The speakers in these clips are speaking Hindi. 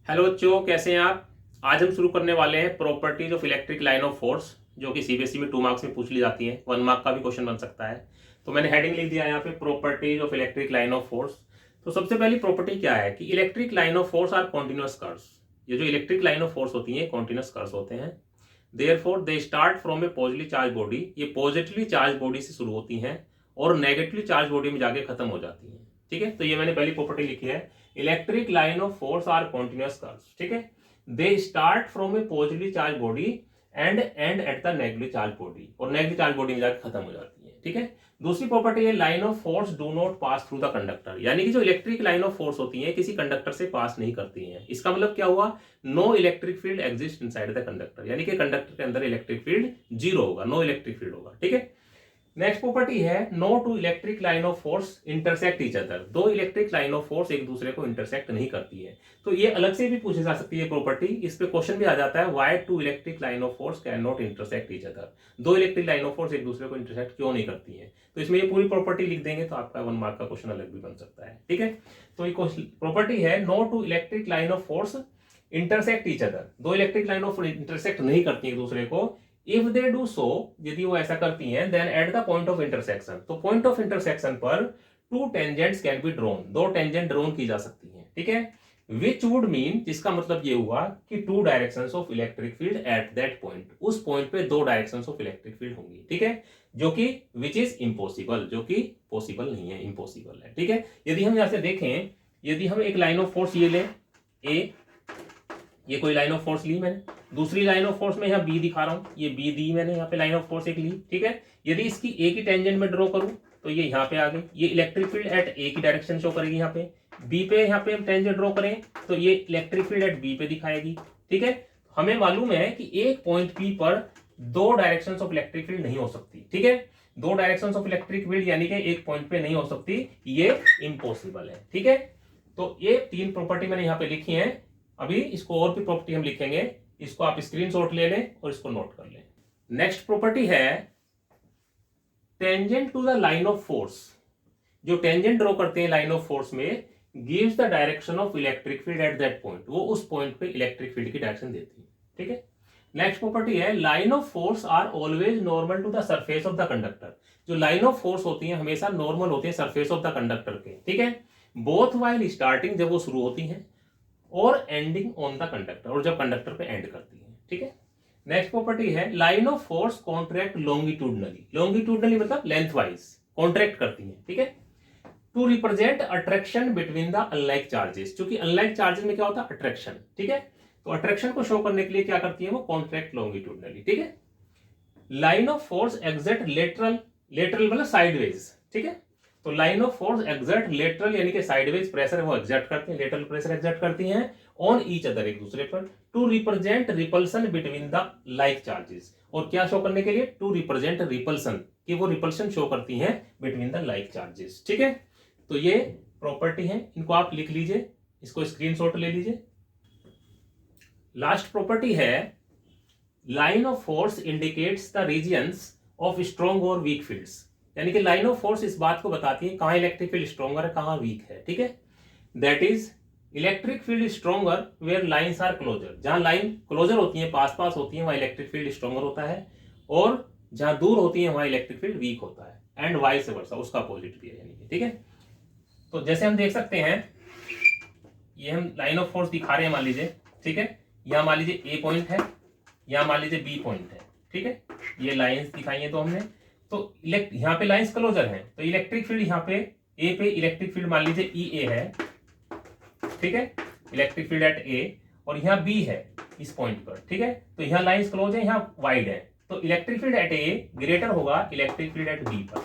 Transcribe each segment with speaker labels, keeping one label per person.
Speaker 1: हेलो बच्चों, कैसे हैं आप। आज हम शुरू करने वाले हैं properties of electric line of force, जो कि सीबीएसई में 2 मार्क्स में पूछ ली जाती है। 1 मार्क का भी क्वेश्चन बन सकता है। तो मैंने हेडिंग लिख दिया यहाँ पे, properties of electric line of force. तो सबसे पहली प्रॉपर्टी क्या है कि electric line of force are continuous curves. ये जो इलेक्ट्रिक लाइन ऑफ फोर्स होती है कॉन्टिन्यूअस कर्व्स होते हैं। Therefore they start from a positively charged body. ये पॉजिटिवली चार्ज बॉडी से शुरू होती हैं और नेगेटिवली चार्ज बॉडी में जाके खत्म हो जाती हैं। ठीक है, तो ये मैंने पहली प्रॉपर्टी लिखी है, electric line of force are continuous curves. ठीक है, they start from a positively charged body and end at the negatively charged body, और नेगेटिव चार्ज बॉडी में जाकर खत्म हो जाती है। ठीक है, दूसरी प्रॉपर्टी है line of force do not pass through the conductor. यानी कि जो इलेक्ट्रिक लाइन ऑफ फोर्स होती है किसी कंडक्टर से पास नहीं करती है। इसका मतलब क्या हुआ, no electric field exist inside the conductor, यानी कि कंडक्टर के अंदर इलेक्ट्रिक फील्ड जीरो होगा, नो इलेक्ट्रिक फील्ड होगा। ठीक है, नेक्स्ट प्रॉपर्टी है no two electric line of force intersect each other. दो इलेक्ट्रिक लाइन ऑफ फोर्स एक दूसरे को इंटरसेक्ट नहीं करती है। तो ये अलग से भी पूछी जा सकती है प्रॉपर्टी। इस पे क्वेश्चन भी आ जाता है, why two electric line of force can not intersect each other. दो इलेक्ट्रिक लाइन ऑफ फोर्स एक दूसरे को इंटरसेक्ट क्यों नहीं करती है। तो इसमें ये पूरी प्रॉपर्टी लिख देंगे तो आपका 1 मार्क का क्वेश्चन अलग भी बन सकता है। ठीक है, तो ये प्रॉपर्टी है no two electric line of force intersect each other. दो इलेक्ट्रिक लाइन ऑफ इंटरसेक्ट नहीं करती एक दूसरे को। इफ दे डू सो, यदि वो ऐसा करती हैं, then at the point of intersection, तो पॉइंट ऑफ इंटरसेक्शन पर two tangents can be drawn, दो टेंजेंट ड्रॉन की जा सकती हैं। ठीक है, विच वुड मीन, जिसका मतलब ये हुआ कि two directions of electric field at that point, उस पॉइंट पे दो डायरेक्शंस ऑफ इलेक्ट्रिक फील्ड होंगी। ठीक है, जो कि विच इज इम्पॉसिबल, जो कि पॉसिबल नहीं है, इम्पॉसिबल है। ठीक है, यदि हम यहां से देखें, यदि हम एक लाइन ऑफ फोर्स ये लें ए, ये कोई लाइन ऑफ फोर्स ली मैंने, दूसरी लाइन ऑफ फोर्स में यहाँ बी दिखा रहा हूँ, ये बी दी मैंने यहाँ पे लाइन ऑफ फोर्स एक ली। ठीक है, यदि इसकी ए की टेंजेंट में ड्रॉ करूँ तो ये यहाँ पे आ गई, ये इलेक्ट्रिक फील्ड एट ए की डायरेक्शन शो करेगी। यहाँ पे बी पे, यहाँ पे हम टेंजेंट ड्रॉ करें तो ये इलेक्ट्रिक फील्ड एट बी पे दिखाएगी। ठीक है, हमें मालूम है कि एक पॉइंट पी पर दो डायरेक्शन ऑफ इलेक्ट्रिक फील्ड नहीं हो सकती। ठीक है, दो डायरेक्शन ऑफ इलेक्ट्रिक फील्ड यानी कि एक पॉइंट पे नहीं हो सकती, ये इम्पॉसिबल है। ठीक है, तो ये 3 प्रॉपर्टी मैंने यहाँ पे लिखी है। अभी इसको और भी प्रॉपर्टी हम लिखेंगे, इसको आप स्क्रीनशॉट ले लें और इसको नोट कर लें। नेक्स्ट प्रॉपर्टी है tangent to the line of force. जो टेंजेंट ड्रॉ करते हैं लाइन ऑफ फोर्स में, gives the direction of electric field at that point, वो उस पॉइंट पे इलेक्ट्रिक फील्ड की डायरेक्शन देती है। ठीक है, नेक्स्ट प्रॉपर्टी है line of force are always normal to the surface of the conductor. जो लाइन ऑफ फोर्स होती है हमेशा नॉर्मल होती है सरफेस ऑफ द कंडक्टर के। ठीक है, बोथ वाइल स्टार्टिंग, जब वो शुरू होती है, और एंडिंग ऑन द कंडक्टर, और जब कंडक्टर पे एंड करती है। ठीक है, नेक्स्ट प्रॉपर्टी है line of force contract longitudinally. Longitudinally मतलब लेंथ वाइज कॉन्ट्रैक्ट करती है। ठीक है, to represent attraction between the unlike charges. क्योंकि अनलाइक चार्जेस में क्या होता है, अट्रैक्शन। ठीक है, तो अट्रैक्शन को शो करने के लिए क्या करती है वो, कॉन्ट्रैक्ट लॉन्गिट्यूडनली। ठीक है, line of force exert lateral, lateral मतलब साइडवेज। ठीक है, तो line of force exert lateral यानी कि साइडवेज प्रेशर वो एग्जर्ट करती है, लेटरल प्रेशर एग्जर्ट करती हैं ऑन ईच अदर, एक दूसरे पर, to represent repulsion between the like charges. और क्या शो करने के लिए, टू रिप्रेजेंट रिपल्सन, कि वो रिपल्सन शो करती हैं बिटवीन द लाइक चार्जेस। ठीक है, तो ये प्रॉपर्टी है, इनको आप लिख लीजिए, इसको स्क्रीनशॉट ले लीजिए। लास्ट प्रॉपर्टी है line of force indicates the regions of strong और वीक फील्ड्स। यानी कि लाइन ऑफ फोर्स इस बात को बताती है कहां इलेक्ट्रिक फील्ड स्ट्रॉन्गर है, कहां वीक है। ठीक है, that is electric field stronger where lines are closer. जहां लाइन क्लोजर होती है, पास पास होती है, वहां इलेक्ट्रिक फील्ड स्ट्रॉन्गर होता है, और जहां दूर होती है वहां इलेक्ट्रिक फील्ड वीक होता है, एंड वाइस वर्सा, उसका अपोजिट भी है यानी कि। ठीक है, तो जैसे हम देख सकते हैं, ये हम लाइन ऑफ फोर्स दिखा रहे हैं, मान लीजिए। ठीक है, यहां मान लीजिए ए पॉइंट है, यहां मान लीजिए बी पॉइंट है। ठीक है, ये लाइंस दिखाई है तो हमने, तो यहाँ पे लाइंस क्लोजर है, तो इलेक्ट्रिक फील्ड यहाँ पे ए पे इलेक्ट्रिक फील्ड मान लीजिए ई ए है। ठीक है, इलेक्ट्रिक फील्ड एट ए, और यहाँ बी है इस पॉइंट पर। ठीक है, तो यहाँ लाइंस क्लोज है, यहाँ वाइड है, तो इलेक्ट्रिक फील्ड एट ए ग्रेटर होगा इलेक्ट्रिक फील्ड एट बी पर,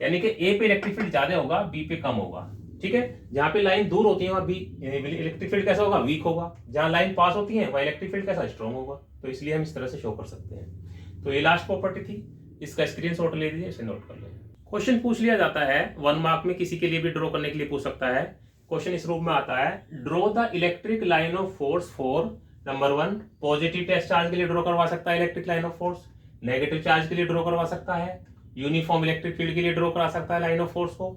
Speaker 1: यानी कि ए पे इलेक्ट्रिक फील्ड ज्यादा होगा, बी पे कम होगा। ठीक है, जहां पे लाइन दूर होती है वहां बी इलेक्ट्रिक फील्ड कैसा होगा, वीक होगा। जहां लाइन पास होती है वहां इलेक्ट्रिक फील्ड कैसा, स्ट्रॉन्ग होगा। तो इसलिए हम इस तरह से शो कर सकते हैं। तो ये लास्ट प्रॉपर्टी थी, इसका स्क्रीनशॉट ले लीजिए, इसे नोट कर लें। क्वेश्चन पूछ लिया जाता है 1 मार्क में, किसी के लिए भी ड्रॉ करने के लिए पूछ सकता है। क्वेश्चन इस रूप में आता है, draw the electric line of force for number 1, positive test charge के लिए ड्रॉ करवा सकता है electric line of force, negative charge के लिए ड्रॉ करवा सकता है, यूनिफॉर्म इलेक्ट्रिक फील्ड के लिए ड्रॉ करा सकता है लाइन ऑफ फोर्स को,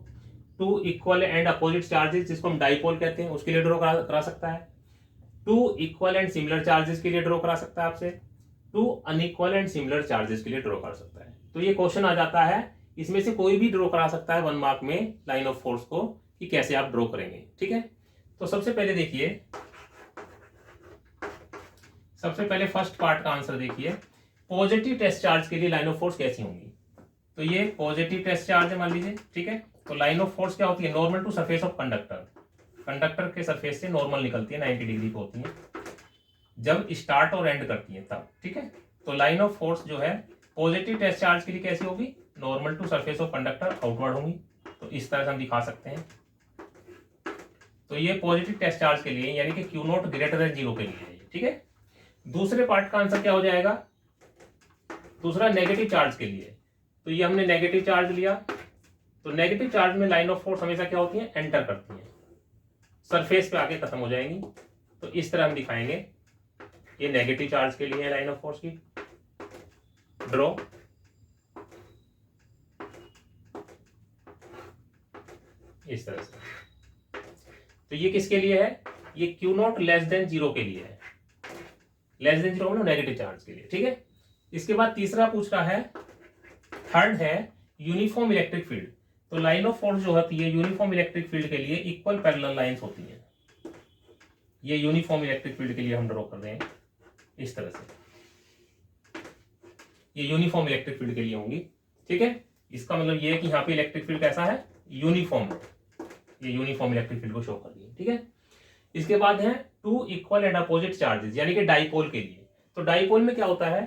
Speaker 1: two equal and opposite charges जिसको हम डाइपोल कहते हैं उसके लिए ड्रॉ करा सकता है, two equal and similar charges के लिए ड्रॉ करा सकता है आपसे, two unequal and similar charges के लिए ड्रॉ कर सकता है। तो ये क्वेश्चन आ जाता है, इसमें से कोई भी ड्रॉ करा सकता है 1 मार्क में लाइन ऑफ फोर्स को, कि कैसे आप ड्रॉ करेंगे। ठीक है, तो सबसे पहले देखिए, सबसे पहले फर्स्ट पार्ट का आंसर देखिए, पॉजिटिव टेस्ट चार्ज के लिए लाइन ऑफ फोर्स कैसी होंगी। तो ये पॉजिटिव टेस्ट चार्ज है मान लीजिए। ठीक है, तो लाइन ऑफ फोर्स क्या होती है, normal to surface of conductor, conductor के सरफेस से नॉर्मल निकलती है, 90 डिग्री पे होती है जब स्टार्ट और एंड करती है तब। ठीक है, तो लाइन ऑफ फोर्स जो है पॉजिटिव टेस्ट चार्ज के लिए कैसी होगी, normal to surface of conductor outward होंगी। तो इस तरह से हम दिखा सकते हैं। तो ये पॉजिटिव टेस्ट चार्ज के लिए, यानी कि Q नॉट ग्रेटर देन 0 के लिए है। ठीक है, दूसरे पार्ट का आंसर क्या हो जाएगा, दूसरा नेगेटिव चार्ज के लिए। तो ये हमने नेगेटिव चार्ज लिया, तो नेगेटिव चार्ज में लाइन ऑफ फोर्स हमेशा क्या होती है, एंटर करती है, सरफेस पे आके खत्म हो जाएंगी। तो इस तरह हम दिखाएंगे, ये नेगेटिव चार्ज के लिए है लाइन ऑफ फोर्स की ड्रॉ। इस तरह से। तो ये किसके लिए है, ये Q नॉट लेस देन 0 के लिए है, लेस देन 0 मतलब नेगेटिव चार्ज के लिए। ठीक है, इसके बाद तीसरा पूछ रहा है, थर्ड है यूनिफॉर्म इलेक्ट्रिक फील्ड। तो लाइन ऑफ फोर्स जो होती है यूनिफॉर्म इलेक्ट्रिक फील्ड के लिए इक्वल पैरेलल लाइंस होती हैं। ये यूनिफॉर्म इलेक्ट्रिक फील्ड के लिए हम ड्रॉ कर रहे हैं इस तरह से, ये यूनिफॉर्म इलेक्ट्रिक फील्ड के लिए होंगी। ठीक है, इसका मतलब ये है कि यहाँ पे इलेक्ट्रिक फील्ड कैसा है, यूनिफॉर्म, ये यूनिफॉर्म इलेक्ट्रिक फील्ड को शो कर दिए। ठीक है, इसके बाद है two equal and opposite charges, यानी कि डाइपोल के लिए। तो डाइपोल में क्या होता है,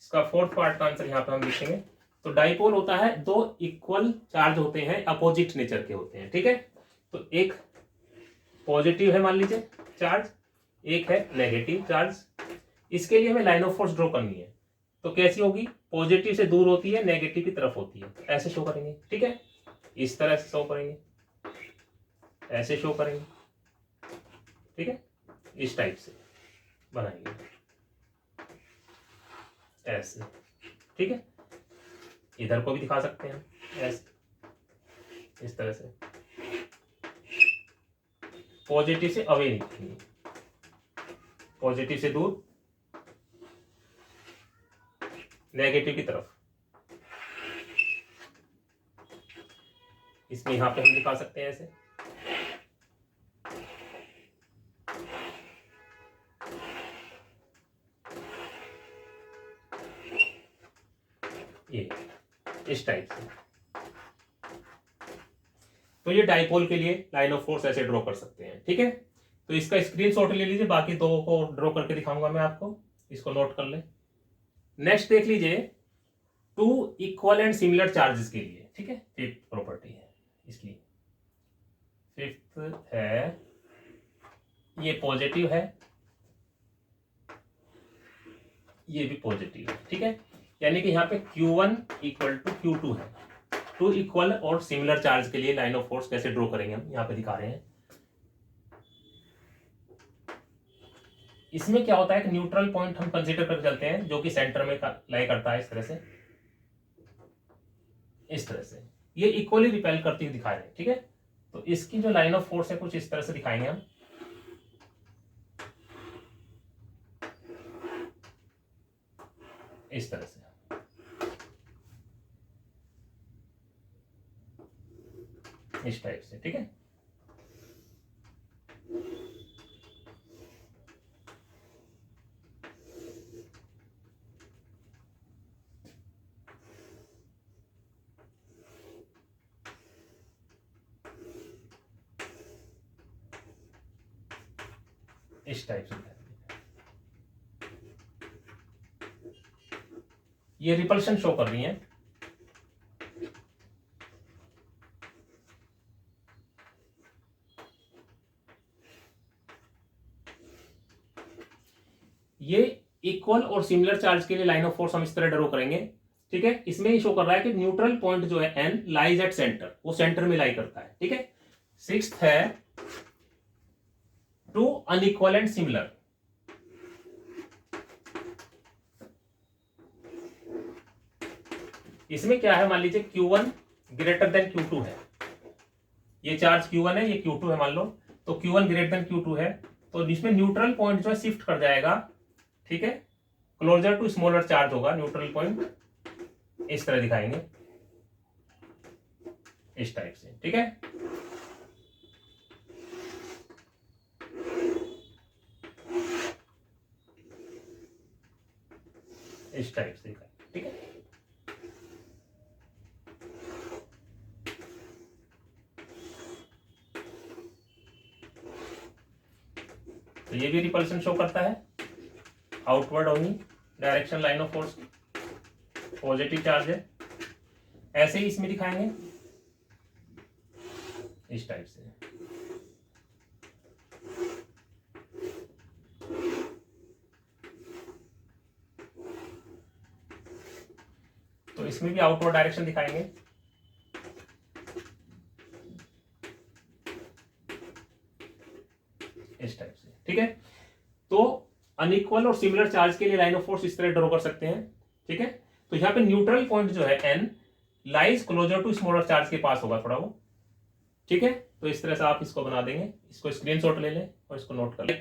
Speaker 1: इसका फोर्थ पार्ट का आंसर यहाँ पे हम लिखेंगे। तो डाइपोल होता है, दो इक्वल चार्ज होते हैं, अपोजिट नेचर के होते हैं। ठीक है, तो एक पॉजिटिव है मान लीजिए चार्ज, एक है नेगेटिव चार्ज। इसके लिए हमें लाइन ऑफ फोर्स ड्रॉ करनी है। तो कैसी होगी, पॉजिटिव से दूर होती है, नेगेटिव की तरफ होती है, ऐसे शो करेंगे। ठीक है, इस तरह से शो करेंगे, ऐसे शो करेंगे। ठीक है, इस टाइप से बनाएंगे, ऐसे। ठीक है, इधर को भी दिखा सकते हैं ऐसे, इस तरह से पॉजिटिव से अवे निकलेंगे, पॉजिटिव से दूर, नेगेटिव की तरफ। इसमें यहां पे हम दिखा सकते हैं ऐसे, ये इस टाइप से। तो ये डाइपोल के लिए लाइन ऑफ फोर्स ऐसे ड्रॉ कर सकते हैं। ठीक है, तो इसका स्क्रीनशॉट ले लीजिए, बाकी दो को ड्रॉ करके दिखाऊंगा मैं आपको, इसको नोट कर ले। नेक्स्ट देख लीजिए, two equal and similar charges के लिए। ठीक है, फिफ्थ प्रॉपर्टी है इसकी, फिफ्थ है, ये पॉजिटिव है, ये भी पॉजिटिव है। ठीक है, यानी कि यहाँ पे Q1 इक्वल टू Q2 है। टू इक्वल और सिमिलर चार्ज के लिए लाइन ऑफ फोर्स कैसे ड्रॉ करेंगे हम यहाँ पे दिखा रहे हैं। इसमें क्या होता है कि न्यूट्रल पॉइंट हम कंसीडर कर चलते हैं, जो कि सेंटर में लाई करता है, इस तरह से, इस तरह से। ये इक्वली रिपेल करती हुई दिखा रहे हैं। ठीक है, तो इसकी जो लाइन ऑफ फोर्स है कुछ इस तरह से दिखाएंगे हम, इस तरह से, इस टाइप से। ठीक है, इस टाइप से। ये रिपल्शन शो कर रही है। ये इक्वल और सिमिलर चार्ज के लिए लाइन ऑफ फोर्स हम इस तरह ड्रॉ करेंगे। ठीक है, इसमें ही शो कर रहा है कि न्यूट्रल पॉइंट जो है N लाइज एट सेंटर, वो सेंटर में लाई करता है। ठीक है, सिक्स्थ है टू अनइक्वल एंड सिमिलर। इसमें क्या है, मान लीजिए Q1 ग्रेटर देन Q2 है, ये चार्ज Q1 है, ये Q2 है मान लो, तो Q1 ग्रेटर देन Q2 है, तो इसमें न्यूट्रल पॉइंट जो है शिफ्ट कर जाएगा, ठीक है, क्लोजर टू स्मॉलर चार्ज होगा, न्यूट्रल पॉइंट इस तरह दिखाएंगे, इस टाइप से, ठीक है। इस टाइप से दिखाएंगे, ठीक है। तो ये भी रिपल्शन शो करता है, outward only direction line of force, positive charge है। ऐसे ही इसमें दिखाएंगे इस टाइप से, तो इसमें भी आउटवर्ड डायरेक्शन दिखाएंगे, इस टाइप से, ठीक है। तो अनइक्वल और सिमिलर चार्ज के लिए लाइन ऑफ फोर्स इस तरह ड्रॉ कर सकते हैं, ठीक है। तो यहाँ पे न्यूट्रल पॉइंट जो है N lies closer to smaller charge के पास होगा थोड़ा वो, ठीक है। तो इस तरह से आप इसको बना देंगे, इसको स्क्रीनशॉट ले लें और इसको नोट कर लें।